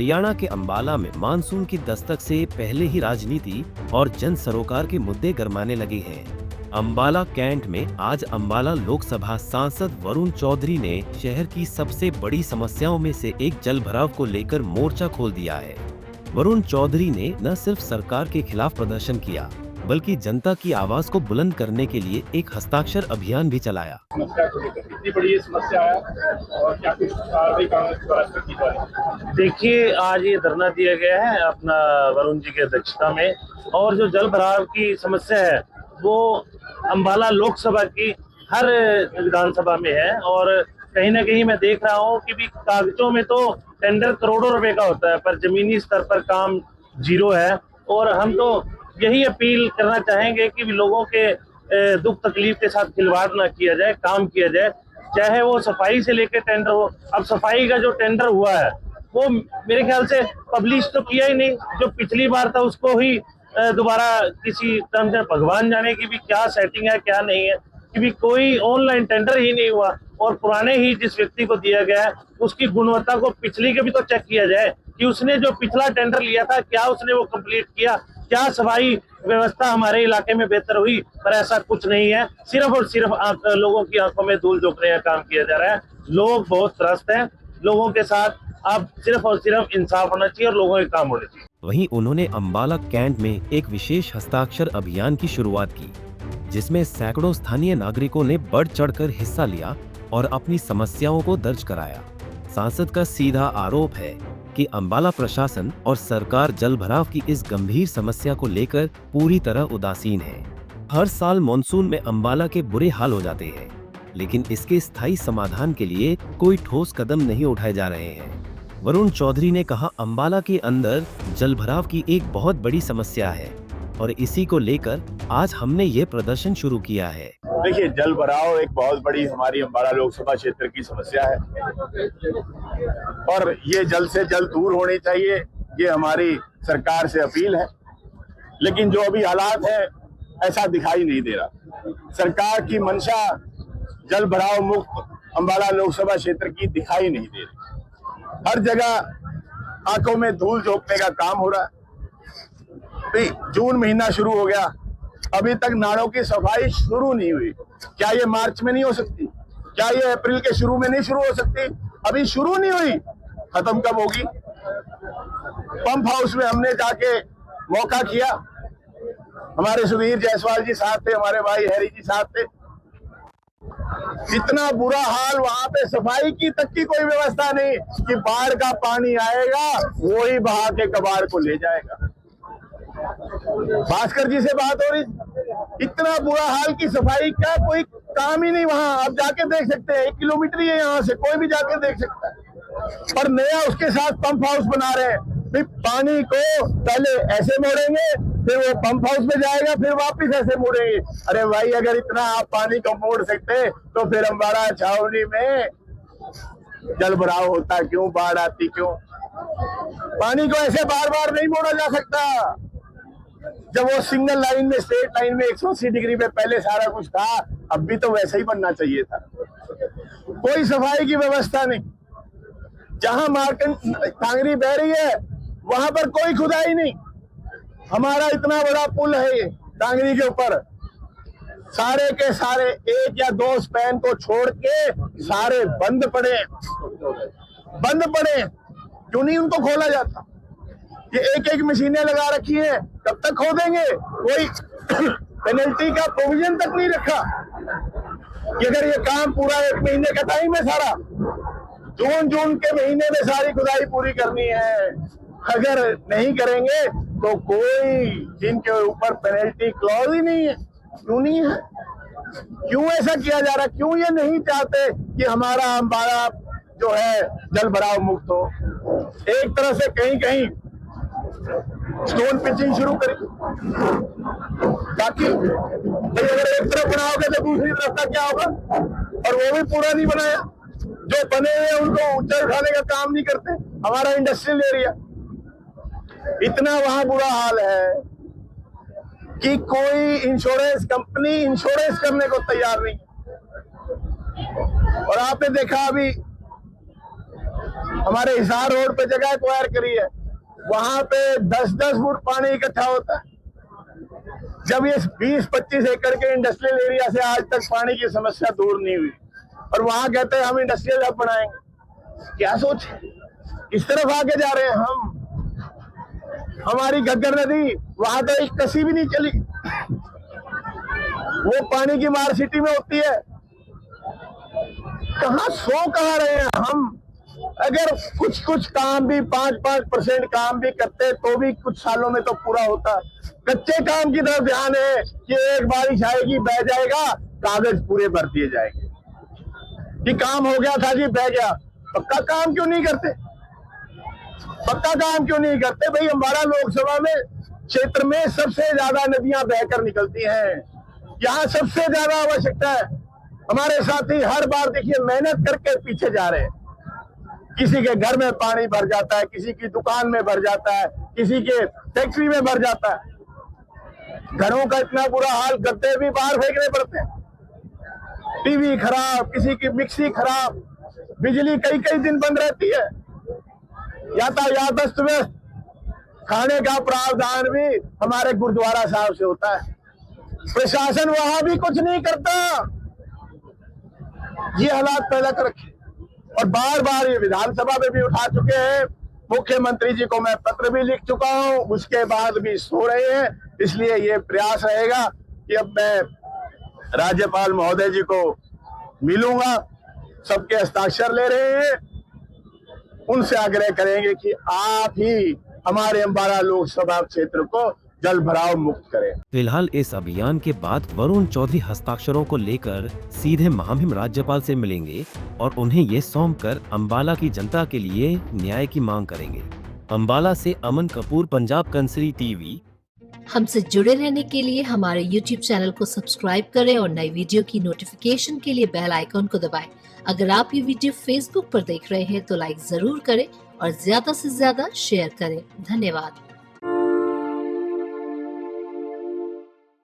हरियाणा के अंबाला में मानसून की दस्तक से पहले ही राजनीति और जन सरोकार के मुद्दे गरमाने लगे हैं। अंबाला कैंट में आज अंबाला लोकसभा सांसद वरुण चौधरी ने शहर की सबसे बड़ी समस्याओं में से एक जल भराव को लेकर मोर्चा खोल दिया है। वरुण चौधरी ने न सिर्फ सरकार के खिलाफ प्रदर्शन किया, बल्कि जनता की आवाज को बुलंद करने के लिए एक हस्ताक्षर अभियान भी चलाया। इतनी बड़ी समस्या है और क्या कुछ कार्रवाई कांग्रेस द्वारा की जा रही है? देखिए, आज ये धरना दिया गया है अपना वरुण जी की अध्यक्षता में, और जो जल भराव की समस्या है वो अंबाला लोकसभा की हर विधानसभा में है। और कहीं ना कहीं मैं देख रहा हूँ कि भी कागजों में तो टेंडर करोड़ों रुपए का होता है, पर जमीनी स्तर पर काम जीरो है। और हम तो यही अपील करना चाहेंगे कि लोगों के दुख तकलीफ के साथ खिलवाड़ ना किया जाए, काम किया जाए, चाहे वो सफाई से लेकर टेंडर हो। अब सफाई का जो टेंडर हुआ है वो मेरे ख्याल से पब्लिश तो किया ही नहीं, जो पिछली बार था उसको ही दोबारा किसी तरह से भगवान जाने की भी क्या सेटिंग है क्या नहीं है, कि भी कोई ऑनलाइन टेंडर ही नहीं हुआ। और पुराने ही जिस व्यक्ति को दिया गया है उसकी गुणवत्ता को पिछली के भी तो चेक किया जाए कि उसने जो पिछला टेंडर लिया था क्या उसने वो कंप्लीट किया, क्या सफाई व्यवस्था हमारे इलाके में बेहतर हुई। पर ऐसा कुछ नहीं है, सिर्फ और सिर्फ लोगों की आंखों में धूल झोंकने का काम किया जा रहा है। लोग बहुत त्रस्त हैं, लोगों के साथ अब सिर्फ और सिर्फ इंसाफ होना चाहिए और लोगों के काम होने चाहिए। वहीं उन्होंने अंबाला कैंट में एक विशेष हस्ताक्षर अभियान की शुरुआत की, जिसमें सैकड़ों स्थानीय नागरिकों ने बढ़ चढ़कर हिस्सा लिया और अपनी समस्याओं को दर्ज कराया। सांसद का सीधा आरोप है कि अंबाला प्रशासन और सरकार जल भराव की इस गंभीर समस्या को लेकर पूरी तरह उदासीन है। हर साल मानसून में अंबाला के बुरे हाल हो जाते हैं, लेकिन इसके स्थायी समाधान के लिए कोई ठोस कदम नहीं उठाए जा रहे हैं। वरुण चौधरी ने कहा, अंबाला के अंदर जल भराव की एक बहुत बड़ी समस्या है और इसी को लेकर आज हमने ये प्रदर्शन शुरू किया है। देखिए, जल भराव एक बहुत बड़ी हमारी अंबाला लोकसभा क्षेत्र की समस्या है और ये जल्द से जल्द दूर होनी चाहिए, ये हमारी सरकार से अपील है। लेकिन जो अभी हालात है ऐसा दिखाई नहीं दे रहा। सरकार की मंशा जल भराव मुक्त अंबाला लोकसभा क्षेत्र की दिखाई नहीं दे रही। हर जगह आंखों में धूल झोंकने का काम हो रहा है। जून महीना शुरू हो गया, अभी तक नालों की सफाई शुरू नहीं हुई। क्या ये मार्च में नहीं हो सकती? क्या ये अप्रैल के शुरू में नहीं शुरू हो सकती? अभी शुरू नहीं हुई, खत्म कब होगी? पंप हाउस में हमने जाके मौका किया, हमारे सुधीर जायसवाल जी साथ थे, हमारे भाई हैरी जी साथ थे। इतना बुरा हाल, वहां पे सफाई की तक की कोई व्यवस्था नहीं कि बाढ़ का पानी आएगा वही बहा के कबाड़ को ले जाएगा। भास्कर जी से बात हो रही, इतना बुरा हाल की सफाई का कोई काम ही नहीं वहां। आप जाके देख सकते हैं, 1 किलोमीटर ही है यहाँ से, कोई भी जाके देख सकता है। पर नया उसके साथ पंप हाउस बना रहे हैं। पानी को पहले ऐसे मोड़ेंगे, फिर वो पंप हाउस में जाएगा, फिर वापस ऐसे मोड़ेंगे। अरे भाई, अगर इतना आप पानी को मोड़ सकते तो फिर अंबाला छावनी में जल भराव होता क्यों, बाढ़ आती क्यों? पानी को ऐसे बार बार नहीं मोड़ा जा सकता। जब वो सिंगल लाइन में, स्ट्रेट लाइन में 180 डिग्री पे पहले सारा कुछ था, अब भी तो वैसे ही बनना चाहिए था। कोई सफाई की व्यवस्था नहीं। जहां टांगरी बह रही है वहां पर कोई खुदाई नहीं। हमारा इतना बड़ा पुल है ये टांगरी के ऊपर, सारे के सारे 1 या 2 स्पैन को छोड़ के सारे बंद पड़े। क्यों नहीं उनको खोला जाता? ये एक मशीनें लगा रखी हैं, कब तक खोदेंगे? कोई पेनल्टी का प्रोविजन तक नहीं रखा कि अगर ये काम पूरा 1 महीने का टाइम है, सारा जून के महीने में सारी खुदाई पूरी करनी है। अगर नहीं करेंगे तो कोई जिनके ऊपर पेनल्टी क्लॉज ही नहीं है। क्यों नहीं है? क्यों ऐसा किया जा रहा? क्यों ये नहीं चाहते कि हमारा अंबाला जो है जल भराव मुक्त हो? एक तरह से कहीं कहीं स्टोन पिचिंग शुरू करें, ताकि भाई अगर एक तरफ बनाओगे तो दूसरी तरफ का क्या होगा? और वो भी पूरा नहीं बनाया। जो बने हुए उनको ऊंचा उठाने का काम नहीं करते। हमारा इंडस्ट्रियल एरिया, इतना वहां बुरा हाल है कि कोई इंश्योरेंस कंपनी इंश्योरेंस करने को तैयार नहीं। और आपने देखा अभी हमारे हिसार रोड पे जगह एक्वायर करी है, वहां पे 10-10 फुट पानी इकट्ठा होता है। जब ये 20-25 एकड़ के इंडस्ट्रियल एरिया से आज तक पानी की समस्या दूर नहीं हुई, और वहां कहते हैं हम इंडस्ट्रियल हब बनाएंगे। क्या सोच है? किस तरफ आगे जा रहे हैं हम? हमारी घग्गर नदी वहां तो एक कसी भी नहीं चली, वो पानी की मार सिटी में होती है। कहाँ रहे हैं हम? अगर कुछ काम भी 5% काम भी करते तो भी कुछ सालों में तो पूरा होता। कच्चे काम की तरफ ध्यान है कि एक बारिश आएगी बह जाएगा, कागज पूरे भर दिए जाएंगे कि काम हो गया था जी, बह गया। पक्का काम क्यों नहीं करते? पक्का काम क्यों नहीं करते? भाई हमारा लोकसभा में क्षेत्र में सबसे ज्यादा नदियां बहकर निकलती हैं, यहाँ सबसे ज्यादा आवश्यकता है। हमारे साथी हर बार देखिए मेहनत करके पीछे जा रहे हैं। किसी के घर में पानी भर जाता है, किसी की दुकान में भर जाता है, किसी के फैक्ट्री में भर जाता है। घरों का इतना बुरा हाल, गद्दे भी बाहर फेंकने पड़ते हैं। टीवी खराब, किसी की मिक्सी खराब, बिजली कई दिन बंद रहती है, यातायात अस्त व्यस्त। खाने का प्रावधान भी हमारे गुरुद्वारा साहब से होता है। प्रशासन वहां भी कुछ नहीं करता। ये हालात पैदा कर रखे, और बार बार ये विधानसभा में भी उठा चुके हैं। मुख्यमंत्री जी को मैं पत्र भी लिख चुका हूं, उसके बाद भी सो रहे हैं। इसलिए ये प्रयास रहेगा कि अब मैं राज्यपाल महोदय जी को मिलूंगा, सबके हस्ताक्षर ले रहे हैं, उनसे आग्रह करेंगे कि आप ही हमारे अम्बाला लोकसभा क्षेत्र को जल भराव मुक्त करें। फिलहाल इस अभियान के बाद वरुण चौधरी हस्ताक्षरों को लेकर सीधे महामहिम राज्यपाल से मिलेंगे और उन्हें ये सौंपकर अम्बाला की जनता के लिए न्याय की मांग करेंगे। अम्बाला से अमन कपूर, पंजाब कंसरी टीवी। हमसे जुड़े रहने के लिए हमारे YouTube चैनल को सब्सक्राइब करें और नई वीडियो की नोटिफिकेशन के लिए बेल आइकॉन को दबाएं। अगर आप ये वीडियो Facebook पर देख रहे हैं तो लाइक जरूर करें और ज्यादा से ज्यादा शेयर करें। धन्यवाद।